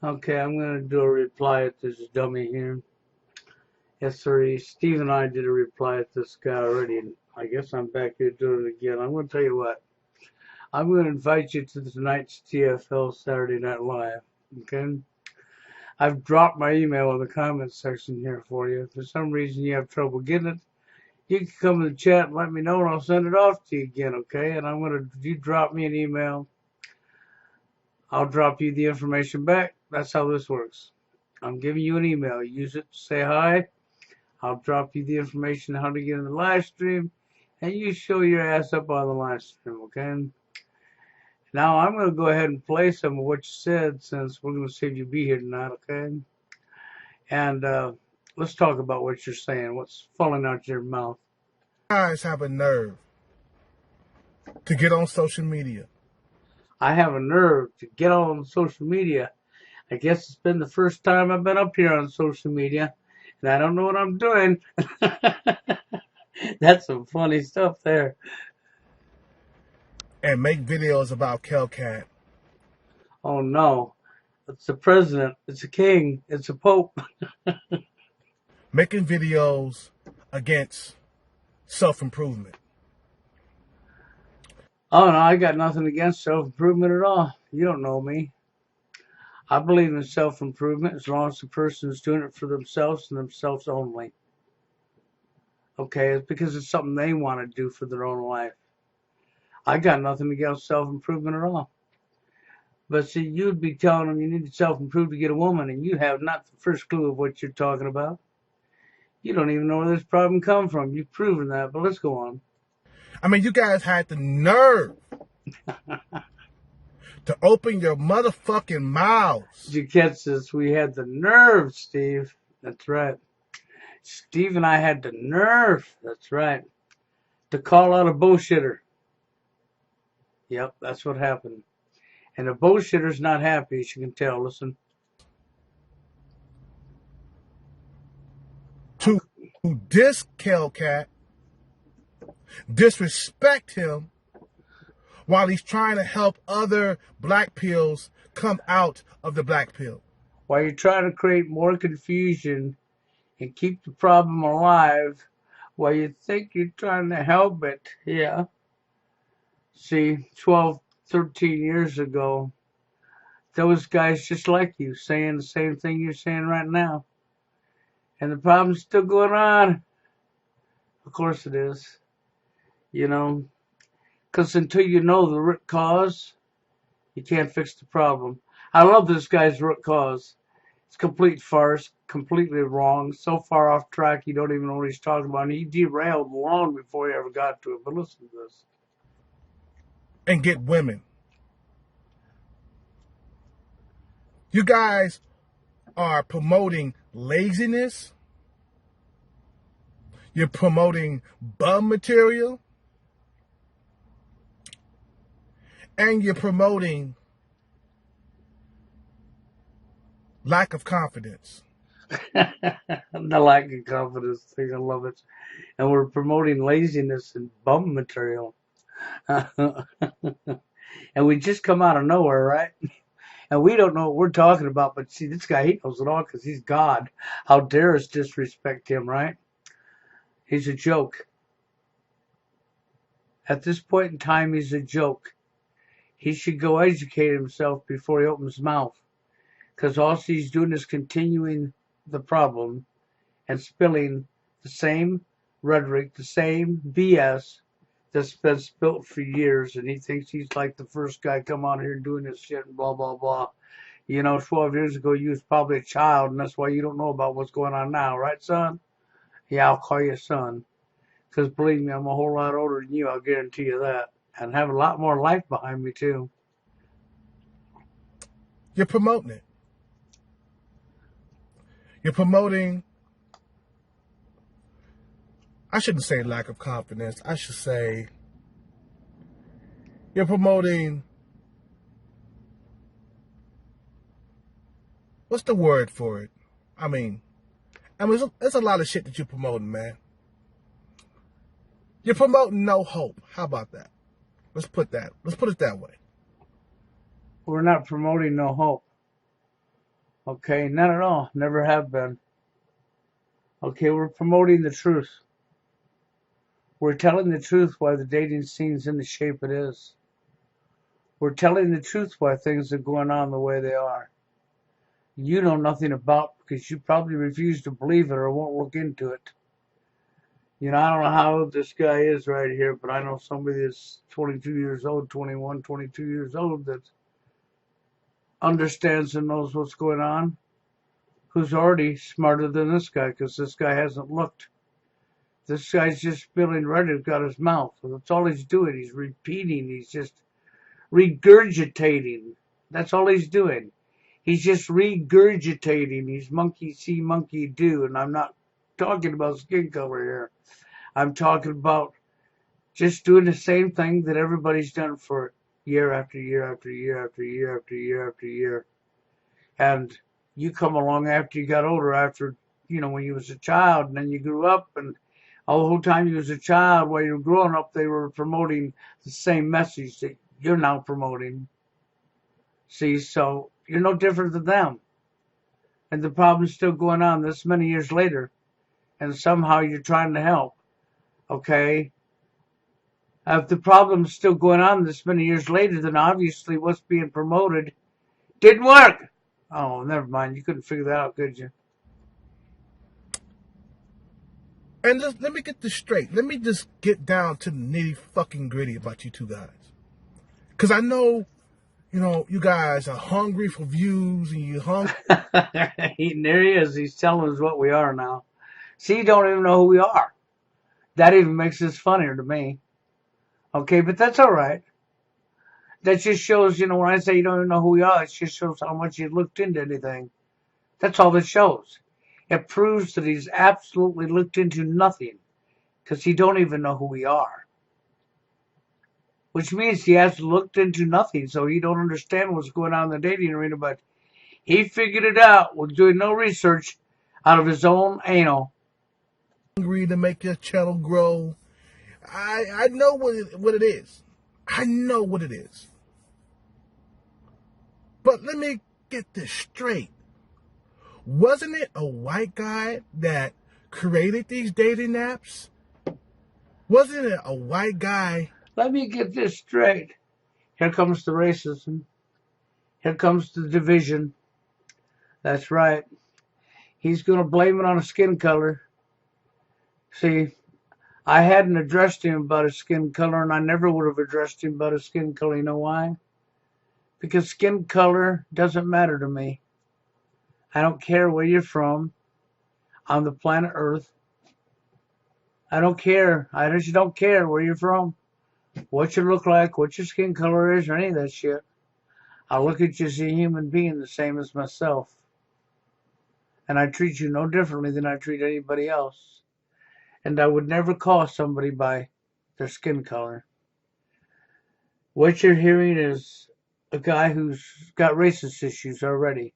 Okay, I'm going to do a reply at this dummy here. Yes, sir. Steve and I did a reply at this guy already, and I guess I'm back here doing it again. I'm going to tell you what. I'm going to invite you to tonight's TFL Saturday Night Live. Okay? I've dropped my email in the comments section here for you. If for some reason you have trouble getting it, you can come in the chat and let me know, and I'll send it off to you again, okay? And you drop me an email, I'll drop you the information back. That's how this works. I'm giving you an email. Use it to say hi. I'll drop you the information how to get in the live stream, and you show your ass up on the live stream, okay? Now I'm going to go ahead and play some of what you said since we're going to see if you be here tonight, okay? And let's talk about what you're saying, what's falling out your mouth. Guys have a nerve to get on social media. I have a nerve to get on social media. I guess it's been the first time I've been up here on social media, and I don't know what I'm doing. That's some funny stuff there. And make videos about Kelcat. Oh no, it's the president, it's a king, it's a pope. Making videos against self-improvement. Oh no, I got nothing against self-improvement at all. You don't know me. I believe in self-improvement as long as the person is doing it for themselves and themselves only. Okay, it's because it's something they want to do for their own life. I got nothing against self-improvement at all. But see, you'd be telling them you need to self-improve to get a woman, and you have not the first clue of what you're talking about. You don't even know where this problem come from. You've proven that, but let's go on. I mean, you guys had the nerve to open your motherfucking mouths. Did you catch this? We had the nerve, Steve. That's right. Steve and I had the nerve. That's right. To call out a bullshitter. Yep, that's what happened. And the bullshitter's not happy, as you can tell. Listen. To diss Kelcat, disrespect him, while he's trying to help other black pills come out of the black pill. While you're trying to create more confusion and keep the problem alive, while you think you're trying to help it, yeah. See, 12, 13 years ago, those guys just like you saying the same thing you're saying right now. And the problem's still going on. Of course it is. You know, because until you know the root cause, you can't fix the problem. I love this guy's root cause. It's complete farce, completely wrong, so far off track you don't even know what he's talking about. And he derailed long before he ever got to it. But listen to this. And get women. You guys are promoting laziness. You're promoting bum material. And you're promoting lack of confidence. The lack of confidence thing, I love it. And we're promoting laziness and bum material. And we just come out of nowhere, right? And we don't know what we're talking about, but see, this guy, he knows it all because he's God. How dare us disrespect him, right? He's a joke. At this point in time, he's a joke. He should go educate himself before he opens his mouth, because all he's doing is continuing the problem and spilling the same rhetoric, the same BS that's been spilt for years, and he thinks he's like the first guy come on here doing this shit and blah, blah, blah. You know, 12 years ago, you was probably a child, and that's why you don't know about what's going on now, right, son? Yeah, I'll call you son. Because believe me, I'm a whole lot older than you, I'll guarantee you that. And have a lot more life behind me, too. You're promoting it. You're promoting, I shouldn't say lack of confidence. I should say you're promoting, what's the word for it? I mean, there's a lot of shit that you're promoting, man. You're promoting no hope. How about that? Let's put it that way. We're not promoting no hope. Okay, none at all. Never have been. Okay, we're promoting the truth. We're telling the truth why the dating scene's in the shape it is. We're telling the truth why things are going on the way they are. You know nothing about because you probably refuse to believe it or won't look into it. You know, I don't know how old this guy is right here, but I know somebody that's 22 years old, 21, 22 years old that understands and knows what's going on, who's already smarter than this guy because this guy hasn't looked. This guy's just spilling Reddit out his mouth. That's all he's doing. He's repeating. He's just regurgitating. That's all he's doing. He's just regurgitating. He's monkey see, monkey do. And I'm not talking about skin color here. I'm talking about just doing the same thing that everybody's done for year after year after year after year after year after year. And you come along after you got older, after, when you was a child, and then you grew up, and all the whole time you was a child, while you were growing up, they were promoting the same message that you're now promoting. See, so you're no different than them. And the problem's still going on this many years later. And somehow you're trying to help. Okay? If the problem's still going on this many years later, then obviously what's being promoted didn't work. Oh, never mind. You couldn't figure that out, could you? And let me get this straight. Let me just get down to the nitty fucking gritty about you two guys. Because I know, you guys are hungry for views and you're hungry. There he is. He's telling us what we are now. See, you don't even know who we are. That even makes this funnier to me. Okay, but that's all right. That just shows, when I say you don't even know who we are, it just shows how much you looked into anything. That's all it shows. It proves that he's absolutely looked into nothing because he don't even know who we are. Which means he has looked into nothing, so he don't understand what's going on in the dating arena, but he figured it out with doing no research out of his own anal. Hungry to make your channel grow. I know what it is. I know what it is. But let me get this straight. Wasn't it a white guy that created these dating apps? Wasn't it a white guy? Let me get this straight. Here comes the racism. Here comes the division. That's right. He's going to blame it on his skin color. See, I hadn't addressed him about his skin color, and I never would have addressed him about his skin color. You know why? Because skin color doesn't matter to me. I don't care where you're from on the planet Earth. I don't care. I just don't care where you're from, what you look like, what your skin color is, or any of that shit. I look at you as a human being the same as myself. And I treat you no differently than I treat anybody else. And I would never call somebody by their skin color. What you're hearing is a guy who's got racist issues already.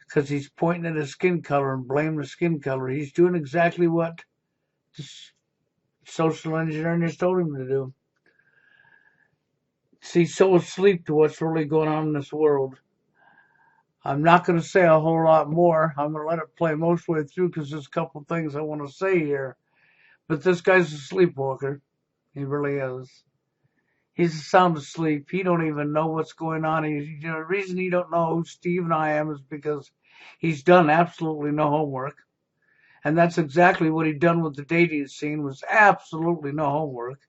Because he's pointing at his skin color and blaming the skin color. He's doing exactly what the social engineering has told him to do. See, so asleep to what's really going on in this world. I'm not going to say a whole lot more. I'm going to let it play most way through because there's a couple of things I want to say here. But this guy's a sleepwalker. He really is. He's sound asleep. He don't even know what's going on. The reason he don't know who Steve and I am is because he's done absolutely no homework. And that's exactly what he done with the dating scene, was absolutely no homework.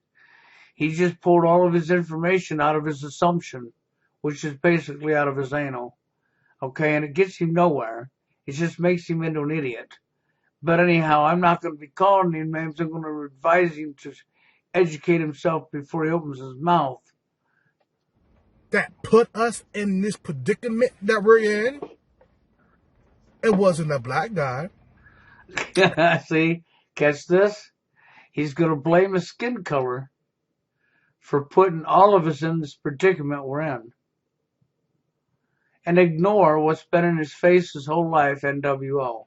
He just pulled all of his information out of his assumption, which is basically out of his anal. Okay, and it gets him nowhere. It just makes him into an idiot. But anyhow, I'm not going to be calling him names. I'm going to advise him to educate himself before he opens his mouth. That put us in this predicament that we're in. It wasn't a black guy. See, catch this? He's going to blame his skin color for putting all of us in this predicament we're in. And ignore what's been in his face his whole life, NWO.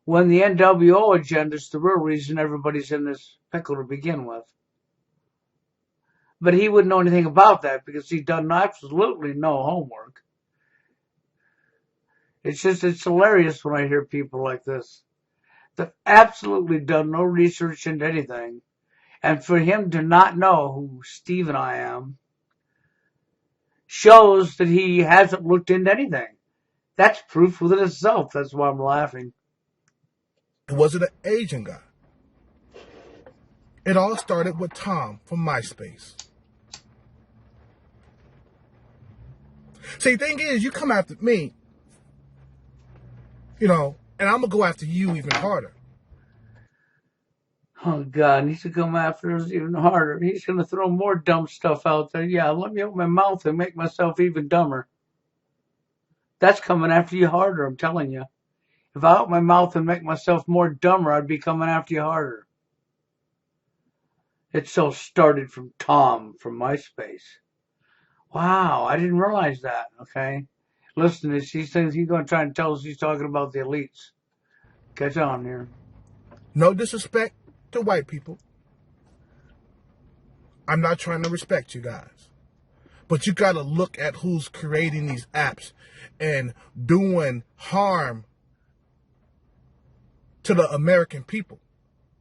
When the NWO agenda is the real reason everybody's in this pickle to begin with. But he wouldn't know anything about that because he'd done absolutely no homework. It's hilarious when I hear people like this. They've absolutely done no research into anything. And for him to not know who Steve and I am shows that he hasn't looked into anything. That's proof within itself. That's why I'm laughing. It wasn't an Asian guy. It all started with Tom from MySpace. See, the thing is, you come after me, and I'm going to go after you even harder. Oh, God, he needs to come after us even harder. He's going to throw more dumb stuff out there. Yeah, let me open my mouth and make myself even dumber. That's coming after you harder, I'm telling you. If I open my mouth and make myself more dumber, I'd be coming after you harder. It so started from Tom from MySpace. Wow, I didn't realize that, okay? Listen, these things he's going to try and tell us he's talking about the elites. Catch on here. No disrespect to white people. I'm not trying to respect you guys. But you got to look at who's creating these apps and doing harm to the American people.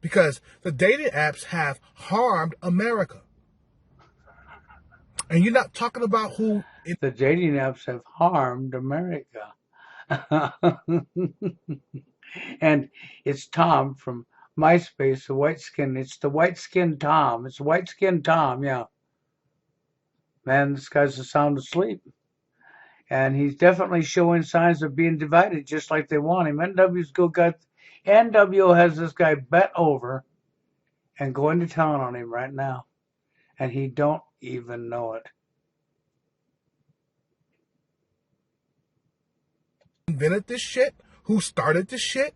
Because the dating apps have harmed America. And you're not talking about who... The dating apps have harmed America. And it's Tom from MySpace, the white skin. It's the white skin Tom. It's white skin Tom, yeah. Man, this guy's sound asleep. And he's definitely showing signs of being divided, just like they want him. NWO has this guy bet over and going to town on him right now. And he don't even know it. Invented this shit? Who started this shit?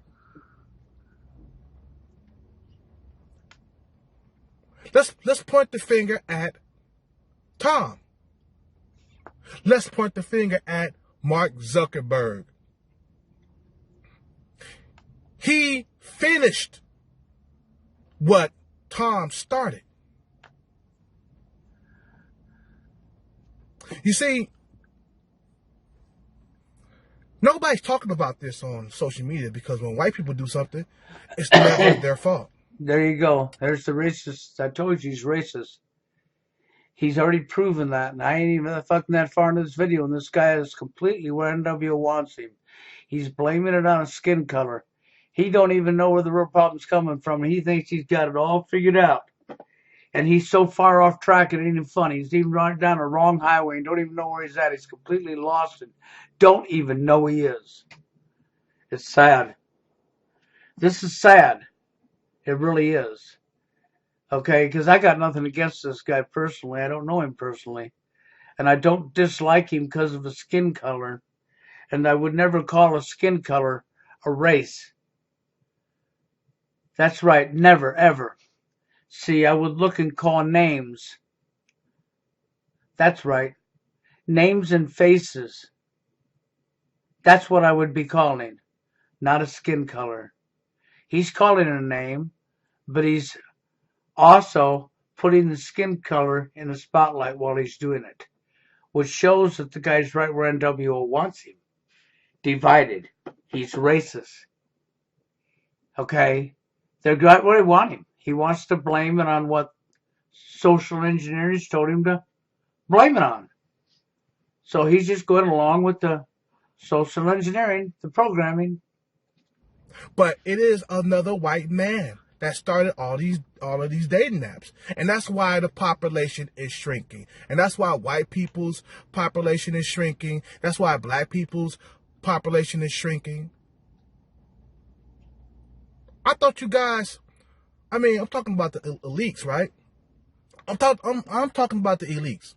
Let's point the finger at Tom. Let's point the finger at Mark Zuckerberg. He finished what Tom started. You see, nobody's talking about this on social media because when white people do something, it's never their fault. There you go. There's the racist. I told you he's racist. He's already proven that, and I ain't even fucking that far into this video, and this guy is completely where NWO wants him. He's blaming it on his skin color. He don't even know where the real problem's coming from, and he thinks he's got it all figured out. And he's so far off track, it ain't even funny. He's even running down a wrong highway and don't even know where he's at. He's completely lost and don't even know he is. It's sad. This is sad. It really is. Okay, because I got nothing against this guy personally. I don't know him personally. And I don't dislike him because of his skin color. And I would never call a skin color a race. That's right, never, ever. See, I would look and call names. That's right. Names and faces. That's what I would be calling, not a skin color. He's calling it a name, but he's also putting the skin color in the spotlight while he's doing it, which shows that the guy's right where NWO wants him. Divided. He's racist. Okay? They're right where they want him. He wants to blame it on what social engineers told him to blame it on. So he's just going along with the social engineering, the programming. But it is another white man that started all of these dating apps. And that's why the population is shrinking. And that's why white people's population is shrinking. That's why black people's population is shrinking. I thought you guys, I'm talking about the elites, right? I'm talking about the elites.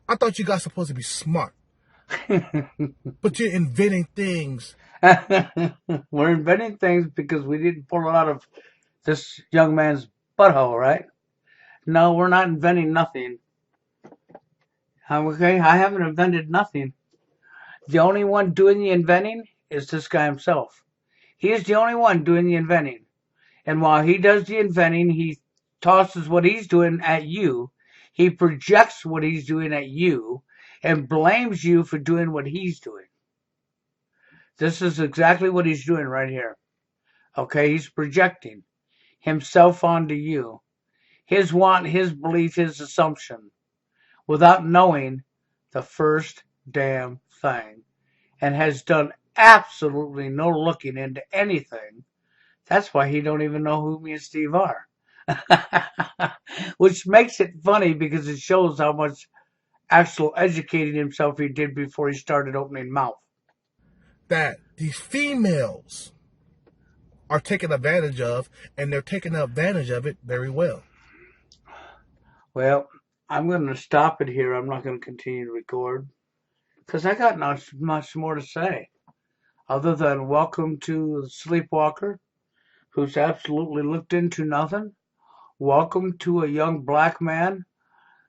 I thought you guys supposed to be smart. But you're inventing things. We're inventing things because we didn't pull it out of this young man's butthole, right? No, we're not inventing nothing. Okay, I haven't invented nothing. The only one doing the inventing is this guy himself. He is the only one doing the inventing. And while he does the inventing, he tosses what he's doing at you. He projects what he's doing at you and blames you for doing what he's doing. This is exactly what he's doing right here. Okay, he's projecting himself onto you. His want, his belief, his assumption, without knowing the first damn thing, and has done absolutely no looking into anything. That's why he don't even know who me and Steve are. Which makes it funny because it shows how much actual educating himself he did before he started opening mouth. That these females are taken advantage of, and they're taking advantage of it very well. Well, I'm going to stop it here. I'm not going to continue to record because I got not much more to say other than welcome to the sleepwalker who's absolutely looked into nothing. Welcome to a young black man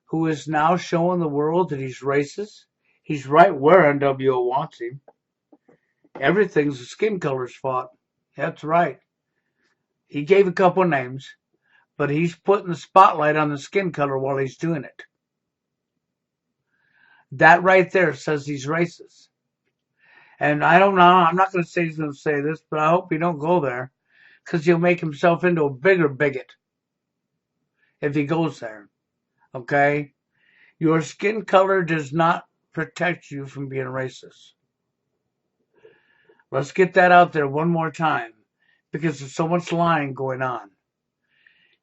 who is now showing the world that he's racist. He's right where NWO wants him. Everything's the skin color's fault. That's right. He gave a couple names, but he's putting the spotlight on the skin color while he's doing it. That right there says he's racist. And I don't know, I'm not going to say he's going to say this, but I hope he don't go there because he'll make himself into a bigger bigot if he goes there. Okay? Your skin color does not protect you from being racist. Let's get that out there one more time because there's so much lying going on.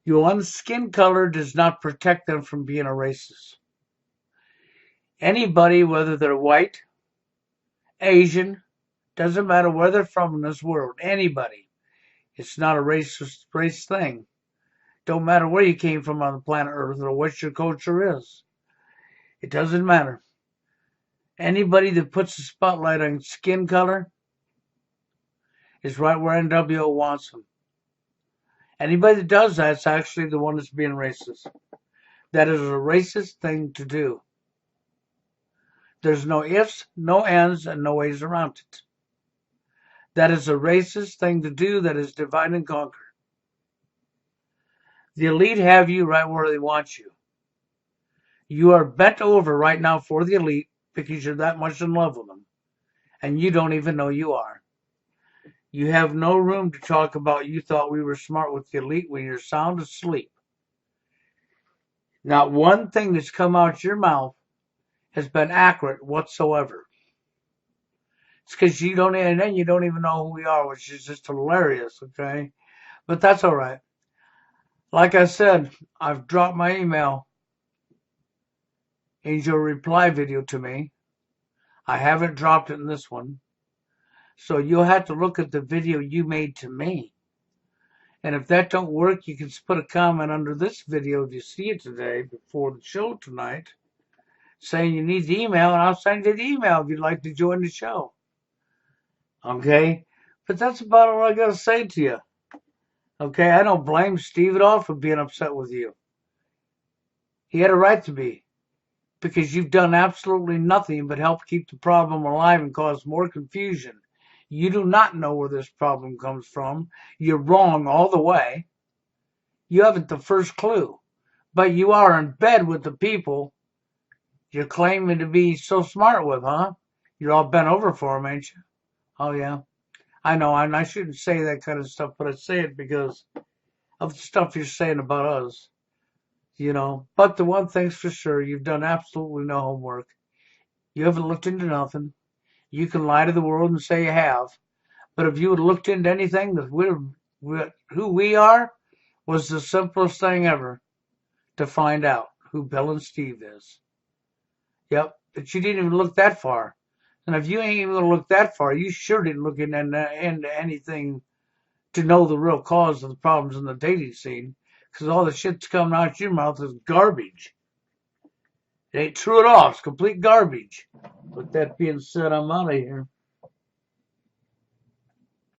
Your skin color does not protect them from being a racist. Anybody, whether they're white, Asian, doesn't matter where they're from in this world, anybody. It's not a racist race thing. Don't matter where you came from on the planet Earth or what your culture is. It doesn't matter. Anybody that puts the spotlight on skin color is right where NWO wants them. Anybody that does that's actually the one that's being racist. That is a racist thing to do. There's no ifs, no ands, and no ways around it. That is a racist thing to do. That is divide and conquer. The elite have you right where they want you. You are bent over right now for the elite because you're that much in love with them. And you don't even know you are. You have no room to talk about you thought we were smart with the elite when you're sound asleep. Not one thing that's come out your mouth has been accurate whatsoever. It's because you don't even know who we are, which is just hilarious, okay? But that's all right. Like I said, I've dropped my email in your reply video to me. I haven't dropped it in this one. So you'll have to look at the video you made to me. And if that don't work, you can put a comment under this video if you see it today before the show tonight, saying you need the email, and I'll send you the email if you'd like to join the show. Okay? But that's about all I got to say to you. Okay? I don't blame Steve at all for being upset with you. He had a right to be. Because you've done absolutely nothing but help keep the problem alive and cause more confusion. You do not know where this problem comes from. You're wrong all the way. You haven't the first clue. But you are in bed with the people you're claiming to be so smart with, huh? You're all bent over for them, ain't you? Oh, yeah. I know, and I shouldn't say that kind of stuff, but I say it because of the stuff you're saying about us. You know, but the one thing's for sure, you've done absolutely no homework. You haven't looked into nothing. You can lie to the world and say you have. But if you had looked into anything, who we are was the simplest thing ever to find out who Bill and Steve is. Yep, but you didn't even look that far. And if you ain't even going to look that far, you sure didn't look into anything to know the real cause of the problems in the dating scene. Because all the shit that's coming out your mouth is garbage. It ain't true at all. It's complete garbage. With that being said, I'm out of here.